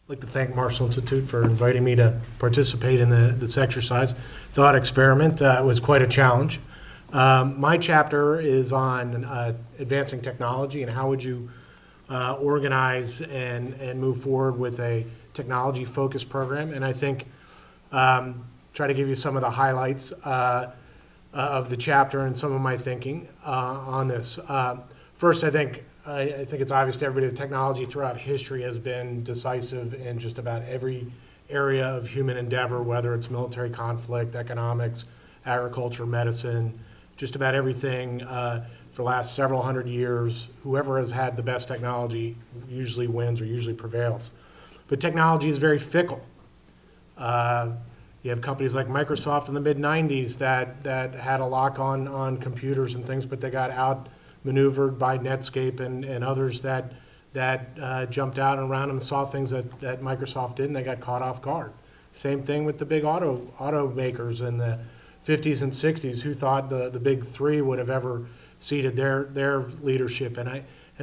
I'd like to thank Marshall Institute for inviting me to participate in this exercise. Thought experiment was quite a challenge. My chapter is on advancing technology and how would you organize and move forward with a technology-focused program. And I think try to give you some of the highlights of the chapter and some of my thinking on this. First, I think it's obvious to everybody that technology throughout history has been decisive in just about every area of human endeavor, whether it's military conflict, economics, agriculture, medicine, just about everything for the last several hundred years. Whoever has had the best technology usually wins or usually prevails. But technology is very fickle. You have companies like Microsoft in the mid-90s that had a lock on computers and things, but they got outmaneuvered by Netscape and others that jumped out and around them and saw things that Microsoft did, and they got caught off guard. Same thing with the big automakers in the 50s and 60s, who thought the big three would have ever ceded their leadership. And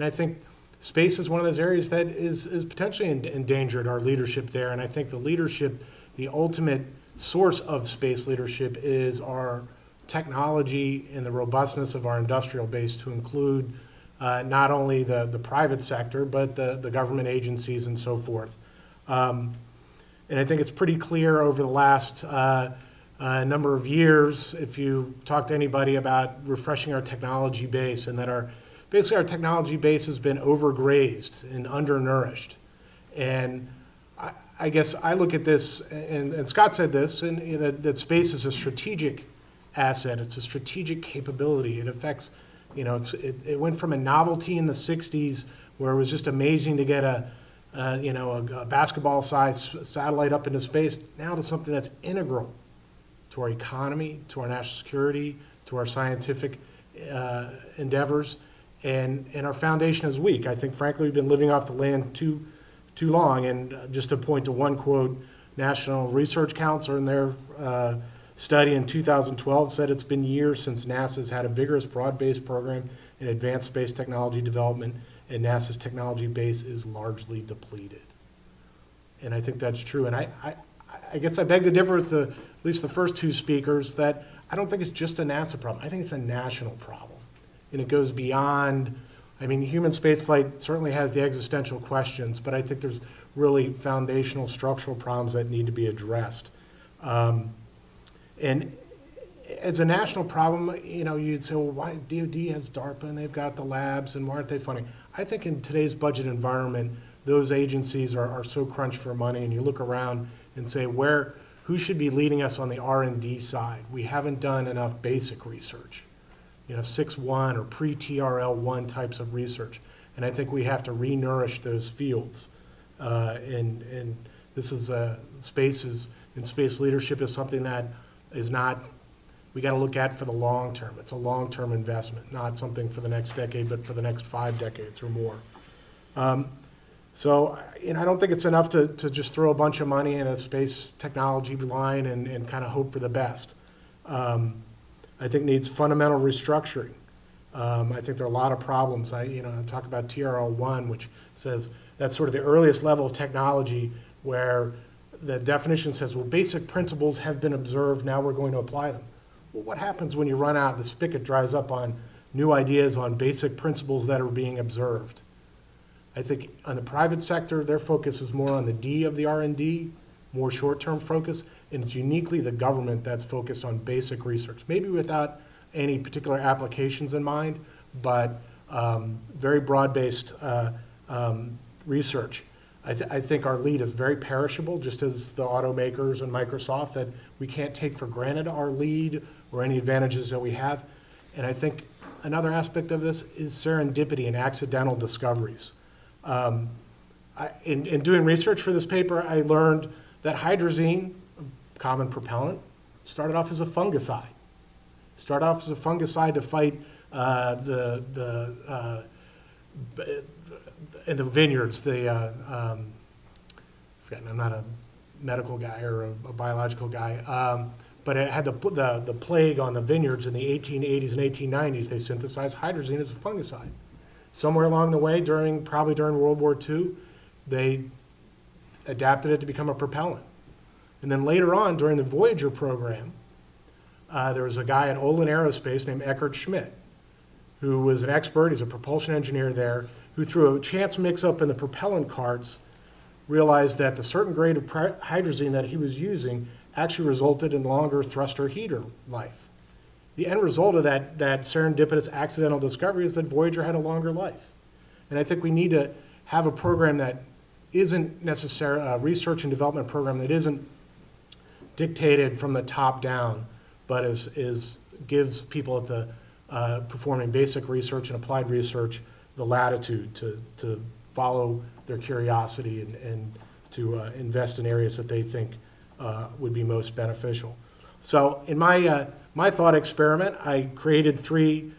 I think space is one of those areas that is potentially endangered our leadership there. And I think the leadership, the ultimate source of space leadership is our technology and the robustness of our industrial base, to include not only the private sector, but the government agencies and so forth. And I think it's pretty clear over the last number of years, if you talk to anybody about refreshing our technology base, and that basically our technology base has been overgrazed and undernourished. And I guess I look at this, and Scott said this, and that space is a strategic asset. It's a strategic capability. It affects, it went from a novelty in the 60s where it was just amazing to get a basketball-sized satellite up into space, now to something that's integral to our economy, to our national security, to our scientific endeavors, and our foundation is weak. I think, frankly, we've been living off the land too long. And just to point to one quote, National Research Council in their study in 2012 said it's been years since NASA's had a vigorous broad-based program in advanced space technology development, and NASA's technology base is largely depleted. And I think that's true. And I guess I beg to differ with at least the first two speakers, that I don't think it's just a NASA problem. I think it's a national problem. And it goes beyond, human spaceflight certainly has the existential questions, but I think there's really foundational structural problems that need to be addressed. And as a national problem, you'd say, well, why DoD has DARPA and they've got the labs, and why aren't they funding? I think in today's budget environment, those agencies are so crunched for money, and you look around and say, who should be leading us on the R&D side? We haven't done enough basic research, 6.1 or pre-TRL-1 types of research. And I think we have to re-nourish those fields. And this is space leadership is something that is not, we got to look at for the long term. It's a long-term investment, not something for the next decade, but for the next 5 decades or more. So I don't think it's enough to just throw a bunch of money in a space technology line and kind of hope for the best. I think it needs fundamental restructuring. I think there are a lot of problems. I talk about TRL-1, which says that's sort of the earliest level of technology where the definition says, well, basic principles have been observed, now we're going to apply them. Well, what happens when you run out, the spigot dries up on new ideas on basic principles that are being observed? I think on the private sector, their focus is more on the D of the R&D, more short-term focus, and it's uniquely the government that's focused on basic research, maybe without any particular applications in mind, but very broad-based research. I think our lead is very perishable, just as the automakers and Microsoft, that we can't take for granted our lead or any advantages that we have. And I think another aspect of this is serendipity and accidental discoveries. In doing research for this paper, I learned that hydrazine, a common propellant, started off as a fungicide. Started off as a fungicide to fight in the vineyards. I'm not a medical guy or a biological guy, but it had the plague on the vineyards in the 1880s and 1890s. They synthesized hydrazine as a fungicide. Somewhere along the way, probably during World War II, they adapted it to become a propellant. And then later on, during the Voyager program, there was a guy at Olin Aerospace named Eckhard Schmidt, who was an expert, he's a propulsion engineer there, who through a chance mix-up in the propellant carts realized that the certain grade of hydrazine that he was using actually resulted in longer thruster heater life. The end result of that serendipitous accidental discovery is that Voyager had a longer life. And I think we need to have a program that isn't necessarily a research and development program that isn't dictated from the top down, but gives people at the performing basic research and applied research the latitude to follow their curiosity and to invest in areas that they think would be most beneficial. So in my thought experiment, I created 3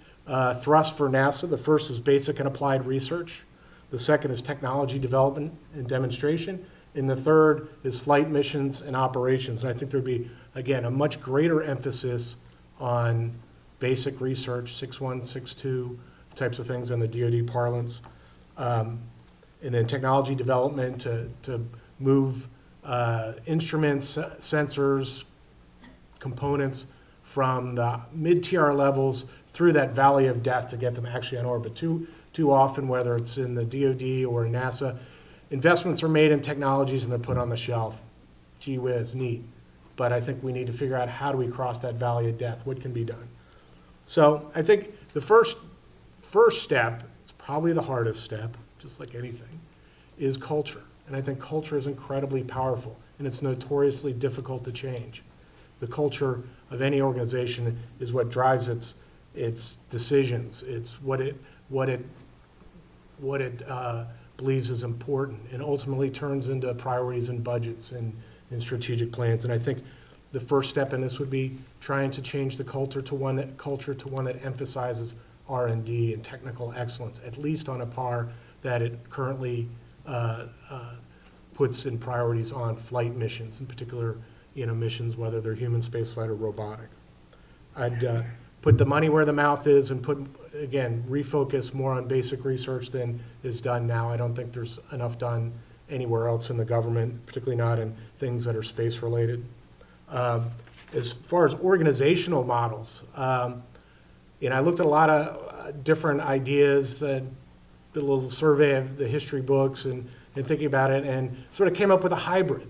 thrusts for NASA. The first is basic and applied research. The second is technology development and demonstration. And the third is flight missions and operations. And I think there'd be, again, a much greater emphasis on basic research, 6.1, 6.2 types of things in the DoD parlance. And then technology development to move instruments, sensors, components from the mid-TR levels through that valley of death to get them actually on orbit. Too often, whether it's in the DoD or NASA, investments are made in technologies and they're put on the shelf. Gee whiz, neat. But I think we need to figure out how do we cross that valley of death, what can be done. So I think the first step, it's probably the hardest step, just like anything, is culture. And I think culture is incredibly powerful, and it's notoriously difficult to change. The culture of any organization is what drives its decisions. It's what it believes is important, and ultimately turns into priorities and budgets and strategic plans. And I think the first step in this would be trying to change the culture to one that emphasizes R&D and technical excellence, at least on a par that it currently puts in priorities on flight missions, in particular, missions, whether they're human spaceflight or robotic. I'd put the money where the mouth is and refocus more on basic research than is done now. I don't think there's enough done anywhere else in the government, particularly not in things that are space related. As far as organizational models, I looked at a lot of different ideas, did a little survey of the history books and thinking about it, and sort of came up with a hybrid.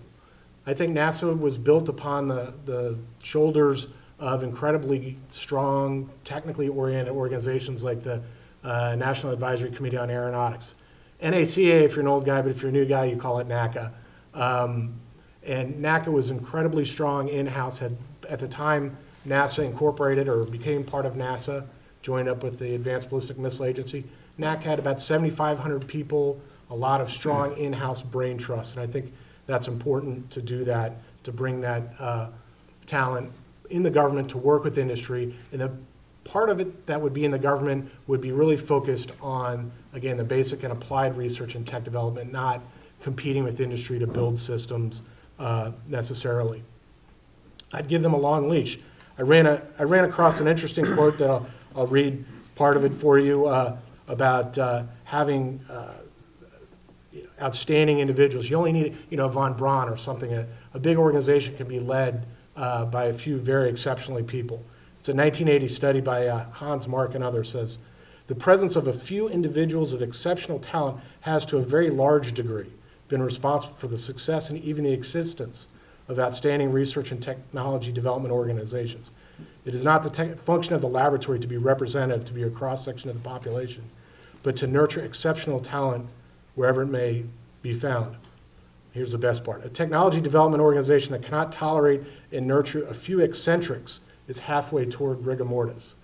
I think NASA was built upon the shoulders of incredibly strong, technically oriented organizations like the National Advisory Committee on Aeronautics. NACA, if you're an old guy, but if you're a new guy, you call it NACA. And NACA was incredibly strong in-house. At the time NASA incorporated or became part of NASA, joined up with the Advanced Ballistic Missile Agency, NACA had about 7,500 people, a lot of strong in-house brain trust. And I think that's important to do that, to bring that talent in the government to work with industry. And the part of it that would be in the government would be really focused on, again, the basic and applied research and tech development, not competing with industry to build systems necessarily. I'd give them a long leash. I ran across an interesting quote that I'll read part of it for you about having outstanding individuals. You only need, Von Braun or something. A big organization can be led by a few very exceptionally people. It's a 1980 study by Hans Mark and others says, the presence of a few individuals of exceptional talent has to a very large degree been responsible for the success and even the existence of outstanding research and technology development organizations. It is not the function of the laboratory to be representative, to be a cross-section of the population, but to nurture exceptional talent wherever it may be found. Here's the best part. A technology development organization that cannot tolerate and nurture a few eccentrics is halfway toward rigor mortis.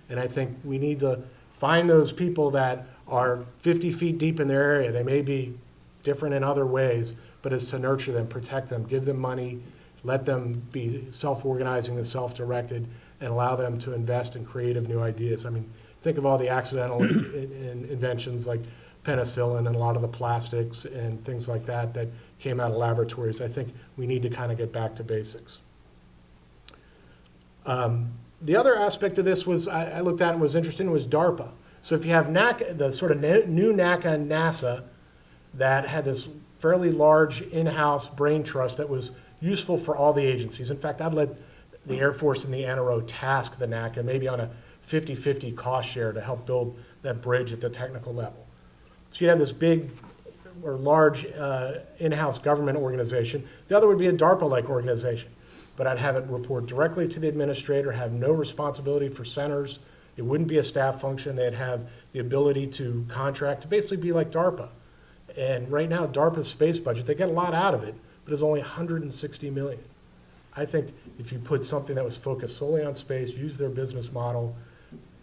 And I think we need to find those people that are 50 feet deep in their area. They may be different in other ways, but it's to nurture them, protect them, give them money, let them be self-organizing and self-directed, and allow them to invest in creative new ideas. I mean, think of all the accidental inventions like penicillin and a lot of the plastics and things like that that came out of laboratories. I think we need to kind of get back to basics. The other aspect of this was, I looked at and was interesting, was DARPA. So if you have NACA, the sort of new NACA and NASA that had this fairly large in-house brain trust that was useful for all the agencies. In fact, I'd let the Air Force and the NRO task the NACA maybe on a 50-50 cost share to help build that bridge at the technical level. So you'd have this big or large in-house government organization. The other would be a DARPA-like organization, but I'd have it report directly to the administrator, have no responsibility for centers. It wouldn't be a staff function. They'd have the ability to contract to basically be like DARPA. And right now, DARPA's space budget, they get a lot out of it, but it's only $160 million. I think if you put something that was focused solely on space, use their business model,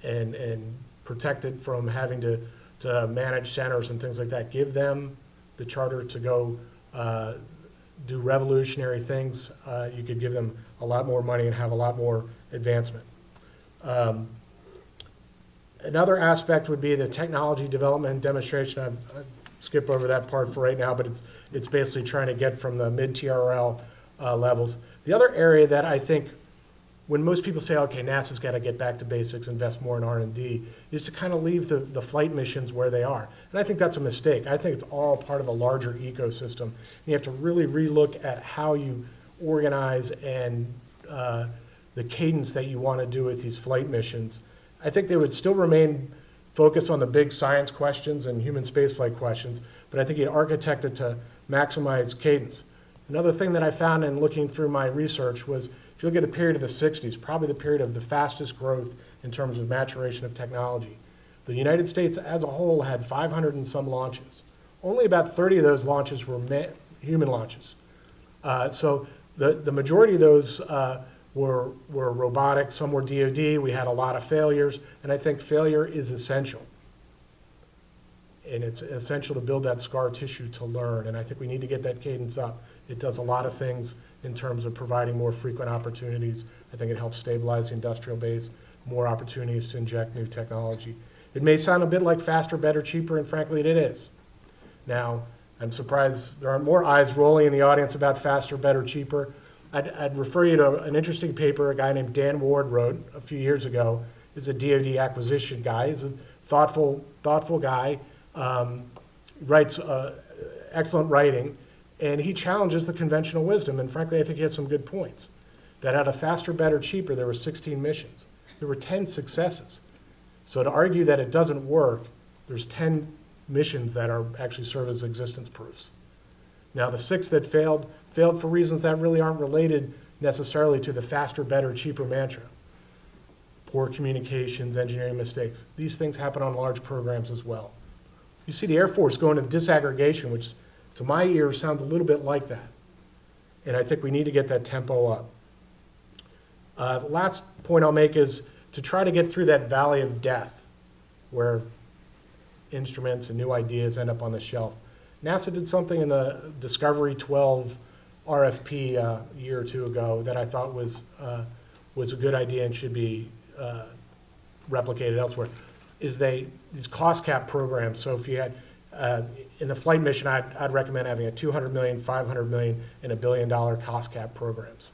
and protect it from having to manage centers and things like that, give them the charter to go do revolutionary things, you could give them a lot more money and have a lot more advancement. Another aspect would be the technology development and demonstration. I skip over that part for right now, but it's basically trying to get from the mid-TRL levels. The other area that I think, when most people say, okay, NASA's got to get back to basics, invest more in R&D, is to kind of leave the flight missions where they are. And I think that's a mistake. I think it's all part of a larger ecosystem. And you have to really relook at how you organize and the cadence that you want to do with these flight missions. I think they would still remain focused on the big science questions and human spaceflight questions, but I think you'd architect it to maximize cadence. Another thing that I found in looking through my research was, if you look at the period of the 60s, probably the period of the fastest growth in terms of maturation of technology. The United States as a whole had 500 and some launches. Only about 30 of those launches were human launches. So the majority of those were robotic, some were DoD. We had a lot of failures, and I think failure is essential. And it's essential to build that scar tissue to learn, and I think we need to get that cadence up. It does a lot of things in terms of providing more frequent opportunities. I think it helps stabilize the industrial base, more opportunities to inject new technology. It may sound a bit like faster, better, cheaper, and frankly, it is. Now, I'm surprised there aren't more eyes rolling in the audience about faster, better, cheaper. I'd refer you to an interesting paper a guy named Dan Ward wrote a few years ago. He's a DoD acquisition guy. He's a thoughtful guy, writes excellent writing, and he challenges the conventional wisdom, and frankly, I think he has some good points. That out of faster, better, cheaper, there were 16 missions. There were 10 successes. So to argue that it doesn't work, there's 10 missions that are actually serve as existence proofs. Now, the 6 that failed for reasons that really aren't related necessarily to the faster, better, cheaper mantra. Poor communications, engineering mistakes. These things happen on large programs as well. You see the Air Force going to disaggregation, which to my ears sounds a little bit like that. And I think we need to get that tempo up. The last point I'll make is to try to get through that valley of death where instruments and new ideas end up on the shelf. NASA did something in the Discovery 12 RFP a year or two ago that I thought was a good idea and should be replicated elsewhere, is these cost cap programs. So if you had, in the flight mission, I'd recommend having a $200 million, $500 million, and $1 billion cost cap programs.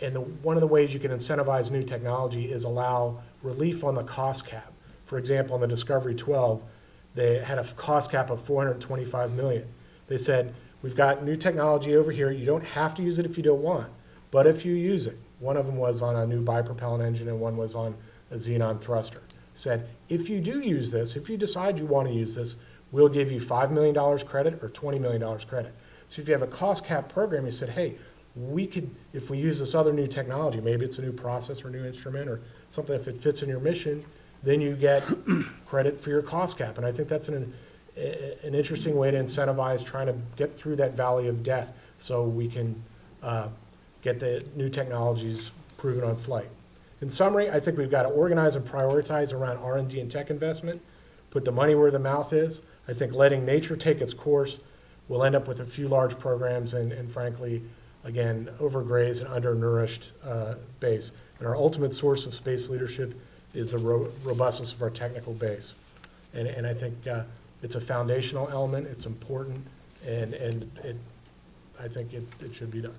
And one of the ways you can incentivize new technology is allow relief on the cost cap. For example, on the Discovery 12, they had a cost cap of $425 million. They said, we've got new technology over here. You don't have to use it if you don't want, but if you use it. One of them was on a new bipropellant engine and one was on a xenon thruster. Said, if you do use this, if you decide you want to use this, we'll give you $5 million credit or $20 million credit. So if you have a cost cap program, you said, hey, we could, if we use this other new technology, maybe it's a new process or new instrument or something, if it fits in your mission, then you get credit for your cost cap. And I think that's an interesting way to incentivize trying to get through that valley of death so we can get the new technologies proven on flight. In summary, I think we've got to organize and prioritize around R&D and tech investment, put the money where the mouth is. I think letting nature take its course will end up with a few large programs and frankly, again, overgrazed and undernourished base. And our ultimate source of space leadership is the robustness of our technical base. And I think it's a foundational element, it's important, and I think it should be done.